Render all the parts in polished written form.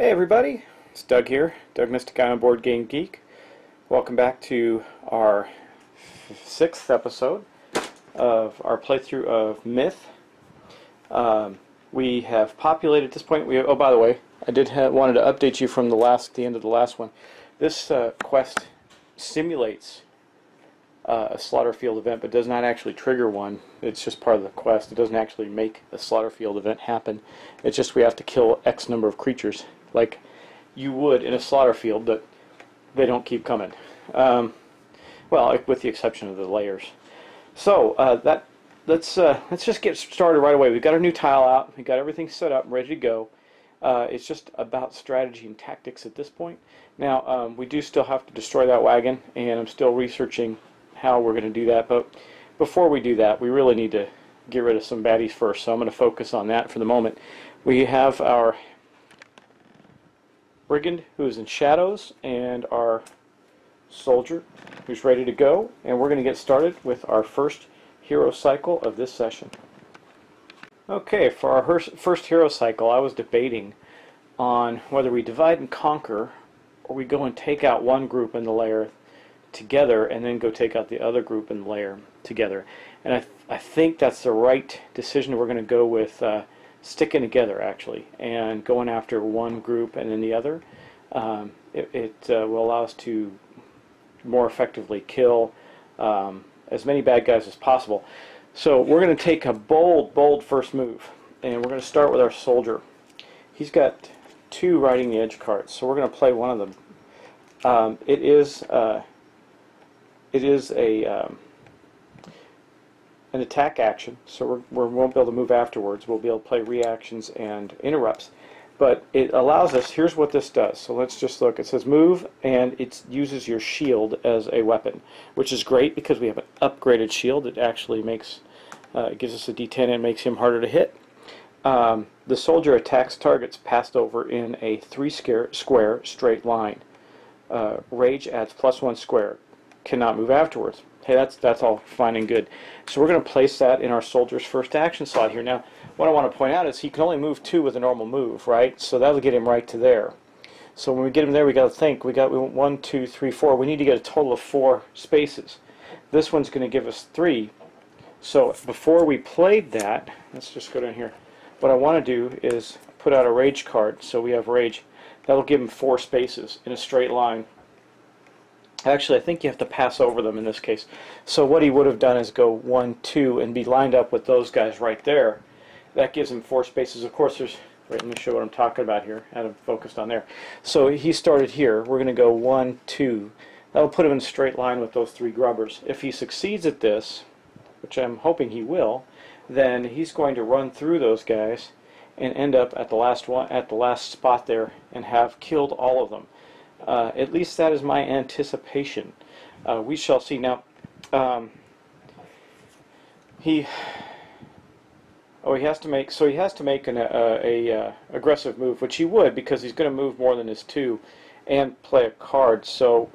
Hey everybody, it's Doug here, Doug Mystic on Board Game Geek. Welcome back to our 6th episode of our playthrough of Myth. We have populated at this point. Oh, by the way, I wanted to update you from the end of the last one. This quest simulates a slaughter field event, but does not actually trigger one. It's just part of the quest. It doesn't actually make a slaughter field event happen. It's just we have to kill X number of creatures, like you would in a slaughter field, but they don't keep coming. Well, with the exception of the layers. So let's just get started right away. We've got our new tile out. We've got everything set up and ready to go. It's just about strategy and tactics at this point. Now, we do still have to destroy that wagon, and I'm still researching how we're going to do that. But before we do that, we really need to get rid of some baddies first. So I'm going to focus on that for the moment. We have our Brigand, who's in shadows, and our soldier, who's ready to go. And we're going to get started with our first hero cycle of this session. Okay, for our first hero cycle, I was debating on whether we divide and conquer, or we go and take out one group in the layer together and then go take out the other group in the layer together. And I think that's the right decision. We're going to go with sticking together, actually, and going after one group and then the other. It will allow us to more effectively kill as many bad guys as possible. So we're going to take a bold first move, and we're going to start with our soldier. He's got 2 riding the edge cards, so we're going to play one of them. It is an attack action, so we won't be able to move afterwards. We'll be able to play reactions and interrupts. But it allows us, here's what this does. So let's just look. It says move, and it uses your shield as a weapon, which is great because we have an upgraded shield. It actually makes, it gives us a D10 and makes him harder to hit. The soldier attacks targets passed over in a 3-square straight line. Rage adds +1 square. Cannot move afterwards. Hey, that's all fine and good. So we're going to place that in our soldier's first action slot here. Now, what I want to point out is he can only move 2 with a normal move, right? So that'll get him right to there. So when we get him there, we got to think. We want 1, 2, 3, 4. We need to get a total of 4 spaces. This one's going to give us 3. So before we played that, let's just go down here. What I want to do is put out a rage card. So we have rage. That'll give him 4 spaces in a straight line. Actually, I think you have to pass over them in this case. So what he would have done is go 1, 2, and be lined up with those guys right there. That gives him 4 spaces. Of course, there's... Right, let me show what I'm talking about here. I had him focused on there. So he started here. We're going to go 1, 2. That'll put him in a straight line with those 3 grubbers. If he succeeds at this, which I'm hoping he will, then he's going to run through those guys and end up at the last spot there and have killed all of them. At least that is my anticipation. We shall see. Now, he has to make an aggressive move, which he would, because he's going to move more than his 2 and play a card. So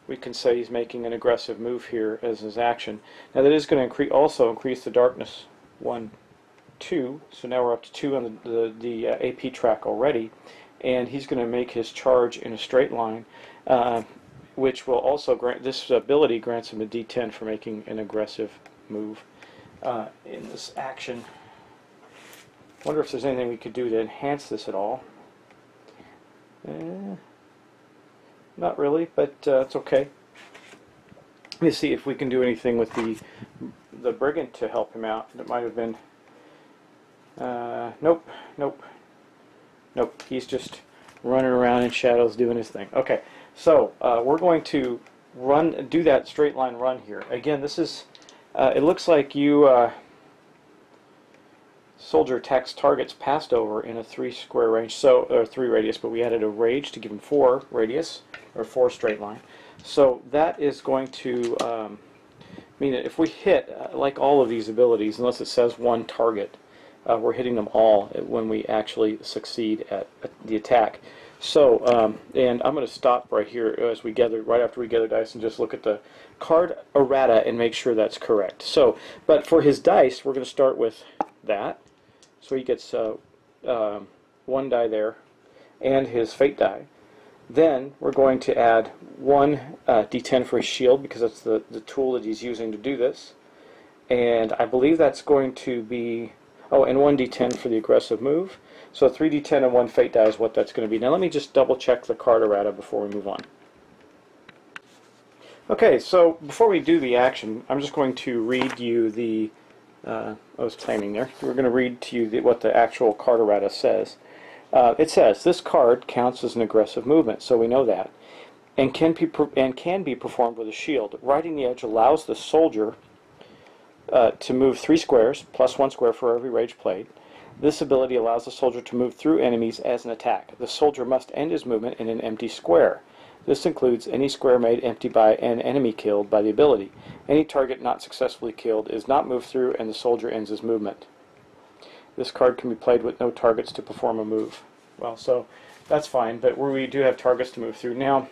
we can say he's making an aggressive move here as his action. Now that is going to also increase the darkness 1, 2. So now we're up to 2 on the AP track already. And he's going to make his charge in a straight line, which will also grant, this ability grants him a D10 for making an aggressive move in this action. Wonder if there's anything we could do to enhance this at all. Not really, but it's okay. Let me see if we can do anything with the Brigand to help him out. That might have been... Nope. He's just running around in shadows doing his thing. Okay, so we're going to do that straight line run here. Again, this is, it looks like soldier attacks targets passed over in a 3-square range, or 3 radius, but we added a rage to give him 4 radius, or 4 straight line. So that is going to mean that if we hit, like all of these abilities, unless it says 1 target, we're hitting them all when we actually succeed at the attack. So, and I'm going to stop right here as we right after we gather dice, and just look at the card errata and make sure that's correct. So, but for his dice, we're going to start with that. So he gets 1 die there, and his fate die. Then we're going to add one D10 for his shield, because that's the tool that he's using to do this. And I believe that's going to be, oh, and one D10 for the aggressive move. So 3 D10 and 1 fate die is what that's going to be. Now let me just double check the card errata before we move on. Okay, so before we do the action, I'm just going to read you the, I was claiming there, we're going to read to you what the actual card errata says. It says, this card counts as an aggressive movement, so we know that, and can be performed with a shield. Riding the edge allows the soldier to move 3 squares, plus 1 square for every rage played. This ability allows the soldier to move through enemies as an attack. The soldier must end his movement in an empty square. This includes any square made empty by an enemy killed by the ability. Any target not successfully killed is not moved through, and the soldier ends his movement. This card can be played with no targets to perform a move. Well, so that's fine, but we do have targets to move through. Now,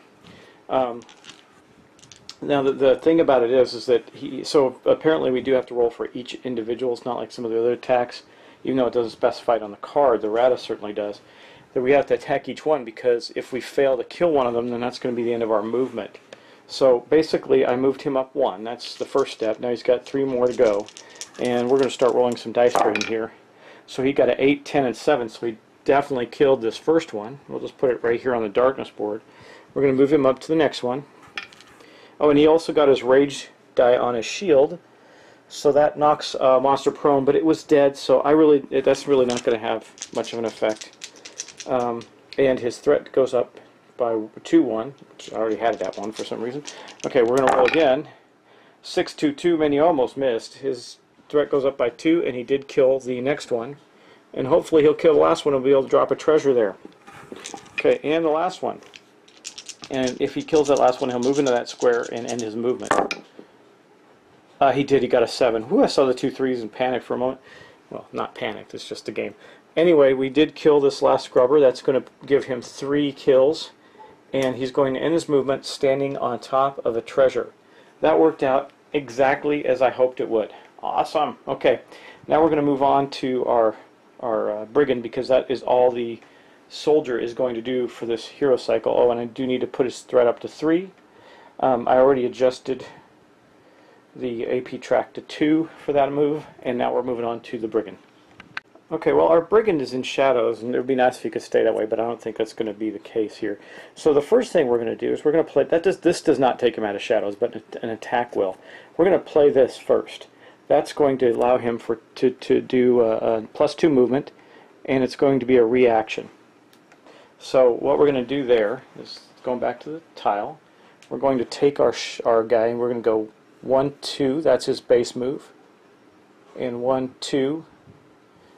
the thing about it is that so apparently we do have to roll for each individual. It's not like some of the other attacks, even though it doesn't specify it on the card. The errata certainly does. That we have to attack each one, because if we fail to kill one of them, then that's going to be the end of our movement. So basically I moved him up 1. That's the first step. Now he's got 3 more to go, and we're going to start rolling some dice for him here. So he got an 8, 10, and 7, so he definitely killed this first one. We'll just put it right here on the darkness board. We're going to move him up to the next one. Oh, and he also got his rage die on his shield, so that knocks monster prone, but it was dead, so that's really not going to have much of an effect. And his threat goes up by 2-1, which I already had that one for some reason. Okay, we're going to roll again. 6, 2, 2, man, he almost missed. His threat goes up by 2, and he did kill the next one. And hopefully he'll kill the last one and be able to drop a treasure there. Okay, and the last one. And if he kills that last one, he'll move into that square and end his movement. He did, he got a 7. Whew, I saw the 2 3s and panicked for a moment. Well, not panicked, it's just a game. Anyway, we did kill this last scrubber. That's going to give him 3 kills. And he's going to end his movement standing on top of a treasure. That worked out exactly as I hoped it would. Awesome. Okay, now we're going to move on to our Brigand, because that is all the soldier is going to do for this hero cycle. Oh, and I do need to put his threat up to 3. I already adjusted the AP track to 2 for that move, and now we're moving on to the Brigand. Okay, well, our Brigand is in shadows, and it would be nice if he could stay that way, but I don't think that's going to be the case here. So the first thing we're going to do is we're going to play, this does not take him out of shadows, but an attack will. We're going to play this first. That's going to allow him to do a +2 movement, and it's going to be a reaction. So what we're going to do there is, going back to the tile, we're going to take our guy, and we're going to go 1, 2, that's his base move, and 1, 2.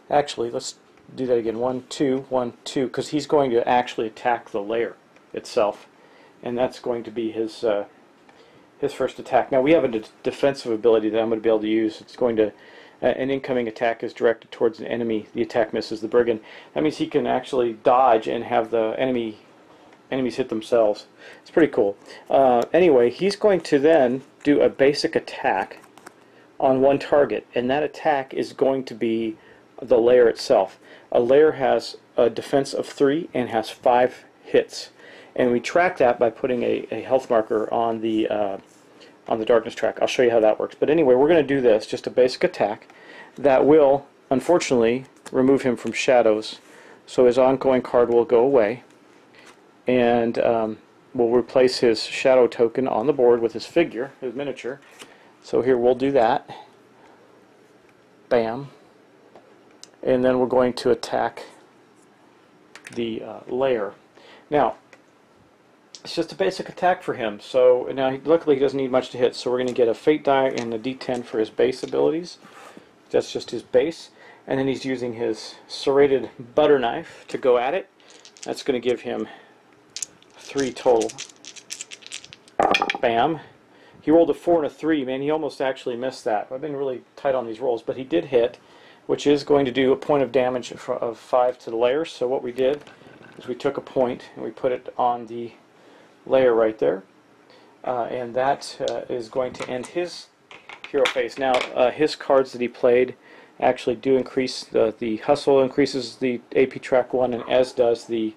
Actually, let's do that again. 1, 2, 1, 2, because he's going to actually attack the layer itself, and that's going to be his first attack. Now we have a defensive ability that I'm going to be able to use. It's going to an incoming attack is directed towards an enemy. The attack misses the Brigand. That means he can actually dodge and have the enemies hit themselves. It's pretty cool. Anyway, he's going to then do a basic attack on one target, and that attack is going to be the layer itself. A layer has a defense of 3 and has 5 hits, and we track that by putting a health marker on the darkness track. I'll show you how that works. But anyway, we're going to do this, just a basic attack that will, unfortunately, remove him from shadows. So his ongoing card will go away, and we'll replace his shadow token on the board with his figure, his miniature. So here we'll do that. Bam. And then we're going to attack the layer. Now, it's just a basic attack for him. So now, luckily, he doesn't need much to hit. So we're going to get a fate die and a D10 for his base abilities. That's just his base. And then he's using his serrated butter knife to go at it. That's going to give him 3 total. Bam. He rolled a 4 and a 3. Man, he almost actually missed that. I've been really tight on these rolls, but he did hit, which is going to do a point of damage of 5 to the layer. So what we did is we took a point and we put it on the layer right there, and that is going to end his hero phase. Now, his cards that he played actually do increase the hustle increases the AP track 1, and as does the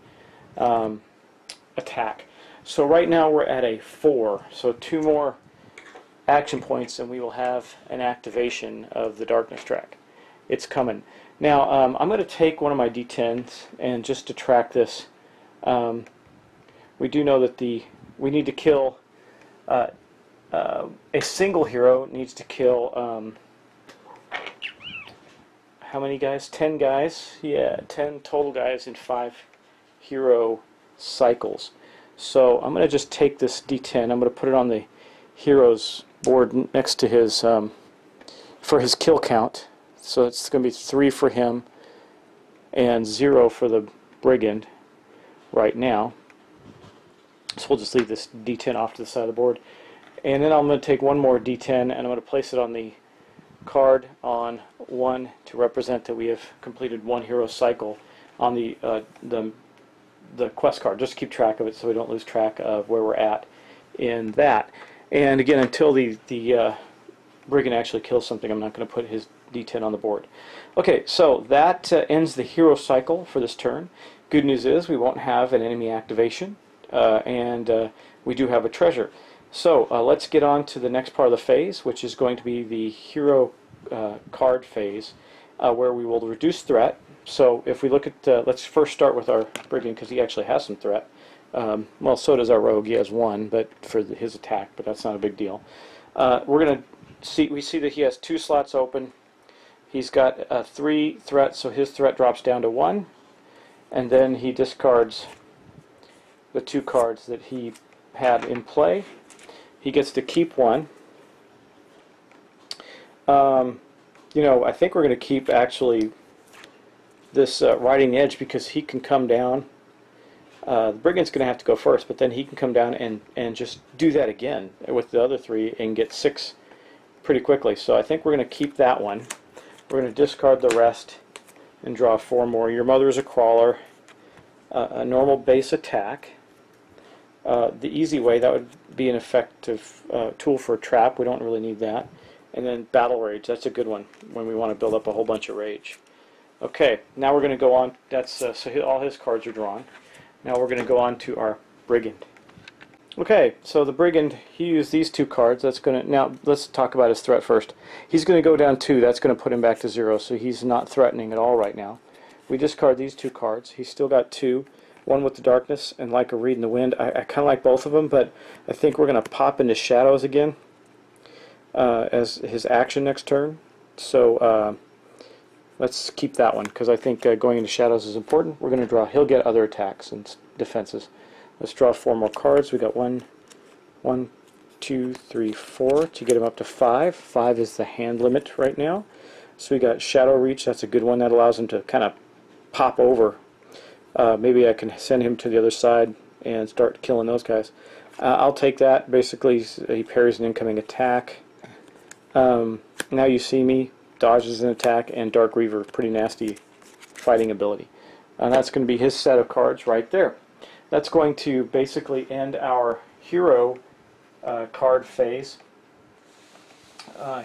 attack. So right now we're at a 4, so 2 more action points and we will have an activation of the darkness track. It's coming. Now I'm going to take one of my D10s and just to track this, we do know that we need to kill a single hero needs to kill how many guys? 10 guys? Yeah, 10 total guys in 5 hero cycles. So I'm going to just take this D10, I'm going to put it on the heroes board next to his for his kill count. So it's going to be 3 for him and 0 for the Brigand right now. So we'll just leave this D10 off to the side of the board. And then I'm going to take one more D10 and I'm going to place it on the card on 1 to represent that we have completed 1 hero cycle on the quest card. Just keep track of it so we don't lose track of where we're at in that. And again, until the Brigand actually kills something, I'm not going to put his D10 on the board. Okay, so that ends the hero cycle for this turn. Good news is we won't have an enemy activation, and we do have a treasure. So let's get on to the next part of the phase, which is going to be the hero card phase, where we will reduce threat. So if we look at, let's first start with our Brigand because he actually has some threat. Well, so does our rogue. He has 1, but for his attack, but that's not a big deal. We're going to see. We see that he has 2 slots open. He's got 3 threats, so his threat drops down to 1, and then he discards the 2 cards that he had in play. He gets to keep 1. You know, I think we're going to keep actually this riding the edge because he can come down. The Brigand's going to have to go first, but then he can come down and just do that again with the other 3 and get 6 pretty quickly. So I think we're going to keep that one. We're going to discard the rest and draw 4 more. Your mother is a crawler, a normal base attack. The easy way, that would be an effective tool for a trap. We don't really need that. And then battle rage, that's a good one when we want to build up a whole bunch of rage. Okay, now we're going to go on. That's so all his cards are drawn. Now we're going to go on to our Brigand. Okay, so the Brigand, he used these 2 cards. That's going to, now let's talk about his threat first. He's going to go down 2. That's going to put him back to 0, so he's not threatening at all right now. We discard these 2 cards. He's still got 2. One with the darkness and like a read in the wind. I kind of like both of them, but I think we're going to pop into shadows again as his action next turn. So let's keep that one because I think going into shadows is important. We're going to draw. He'll get other attacks and defenses. Let's draw 4 more cards. We got 1, 2, 3, 4 to get him up to 5. 5 is the hand limit right now. So we got Shadow Reach. That's a good one. That allows him to kind of pop over. Maybe I can send him to the other side and start killing those guys. I'll take that. Basically, he parries an incoming attack. Now You See Me dodges an attack, and Dark Reaver, pretty nasty fighting ability. And that's going to be his set of cards right there. That's going to basically end our hero card phase.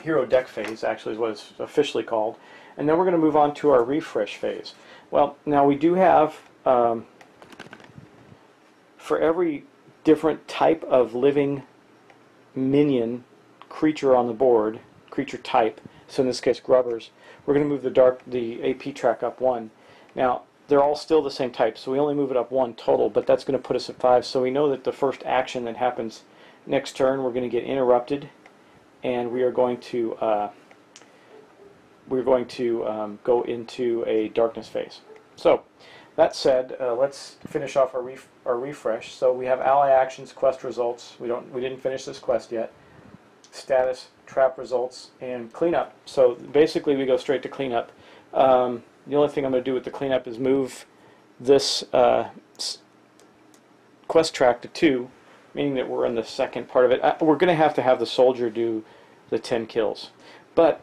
Hero deck phase, actually, is what it's officially called. And then we're going to move on to our refresh phase. Well, now we do have, for every different type of living minion creature on the board, creature type, so in this case grubbers, we're going to move the AP track up 1. Now, they're all still the same type, so we only move it up 1 total, but that's going to put us at 5. So we know that the first action that happens next turn, we're going to get interrupted, and we are going to go into a darkness phase. So that said, let's finish off our refresh. So we have ally actions, quest results. We didn't finish this quest yet. Status, trap results, and cleanup. So basically, we go straight to cleanup. The only thing I'm going to do with the cleanup is move this quest track to 2, meaning that we're in the second part of it. We're going to have the soldier do the 10 kills. But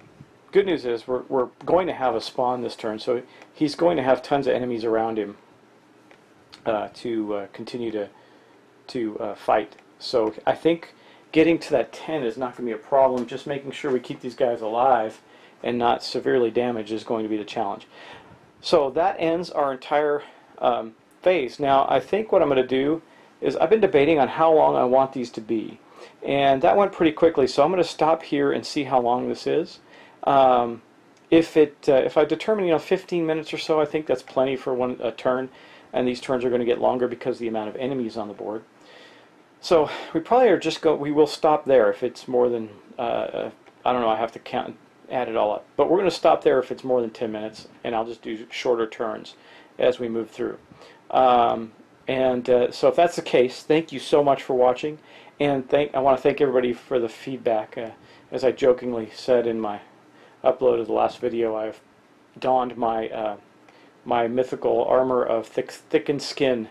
good news is we're going to have a spawn this turn, so he's going to have tons of enemies around him to continue to fight. So I think getting to that 10 is not going to be a problem. Just making sure we keep these guys alive and not severely damaged is going to be the challenge. So that ends our entire phase. Now, I think what I'm going to do is I've been debating on how long I want these to be, and that went pretty quickly, so I'm going to stop here and see how long this is. If I determine 15 minutes or so, I think that's plenty for a turn, and these turns are going to get longer because of the amount of enemies on the board. So we probably we will stop there if it's more than I don't know, I have to count, add it all up, but we're going to stop there if it's more than 10 minutes, and I'll just do shorter turns as we move through. So if that's the case, thank you so much for watching, and I want to thank everybody for the feedback. As I jokingly said in my upload of the last video, I've donned my my mythical armor of thickened skin,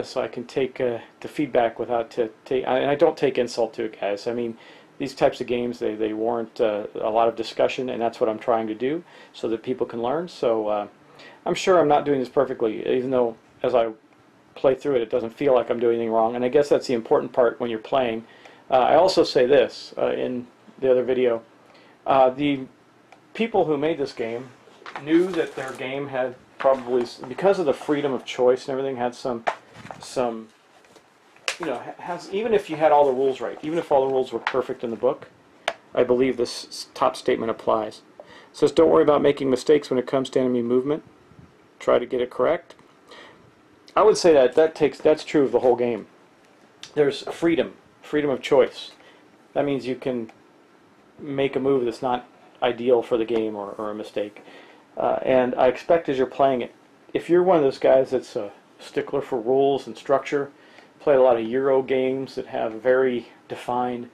so I can take the feedback without and I don't take insult to it, guys. I mean, these types of games, they warrant a lot of discussion, and that's what I'm trying to do so that people can learn. So I'm sure I'm not doing this perfectly, even though as I play through it, it doesn't feel like I'm doing anything wrong, and I guess that's the important part when you're playing. I also say this in the other video. The people who made this game knew that their game had probably, because of the freedom of choice and everything, had some even if you had all the rules right, even if all the rules were perfect in the book, I believe this top statement applies. It says, don't worry about making mistakes when it comes to enemy movement. Try to get it correct. I would say that's true of the whole game. There's freedom of choice. That means you can make a move that's not ideal for the game or a mistake. And I expect as you're playing it, if you're one of those guys that's a stickler for rules and structure, play a lot of Euro games that have very defined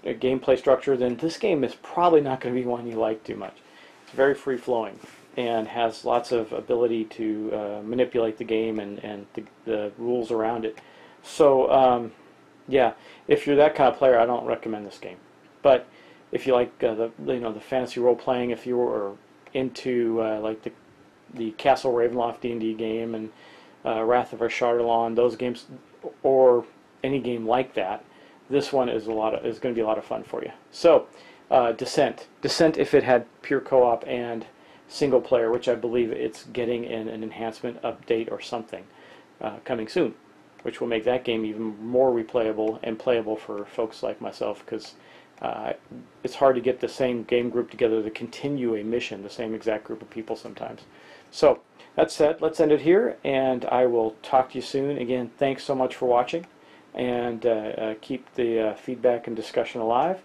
gameplay structure, then this game is probably not going to be one you like too much. It's very free-flowing and has lots of ability to manipulate the game and the rules around it. So yeah, if you're that kind of player, I don't recommend this game. But if you like the fantasy role playing, if you were into like the Castle Ravenloft D&D game and Wrath of Ashardalon, those games, or any game like that, this one is going to be a lot of fun for you. So Descent, if it had pure co-op and single player, which I believe it's getting in an enhancement update or something coming soon, which will make that game even more replayable and playable for folks like myself, because it's hard to get the same game group together to continue a mission, the same exact group of people sometimes. So that said, let's end it here, and I will talk to you soon. Again, thanks so much for watching, and keep the feedback and discussion alive.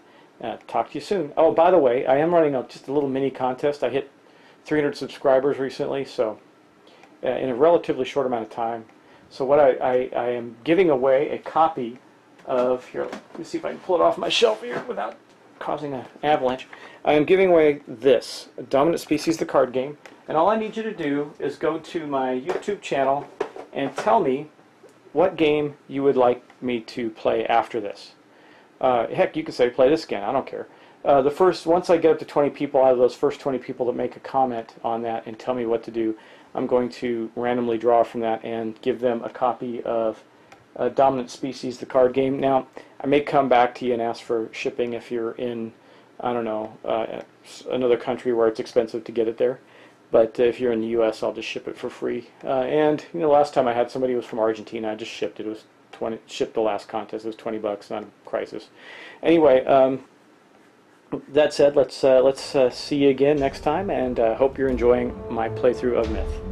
Talk to you soon. Oh, by the way, I am running just a little mini contest. I hit 300 subscribers recently, so in a relatively short amount of time. So what I am giving away a copy of, here, let me see if I can pull it off my shelf here without causing an avalanche. I am giving away this, Dominant Species, the card game, and all I need you to do is go to my YouTube channel and tell me what game you would like me to play after this. Heck, you could say play this again, I don't care. Once I get up to 20 people, out of those first 20 people that make a comment on that and tell me what to do, I'm going to randomly draw from that and give them a copy of Dominant Species, the card game. Now, I may come back to you and ask for shipping if you're in, I don't know, another country where it's expensive to get it there. But if you're in the U.S., I'll just ship it for free. And last time I had somebody who was from Argentina, I just shipped it. It was shipped the last contest. It was $20, not a crisis. Anyway, that said, let's see you again next time, and hope you're enjoying my playthrough of Myth.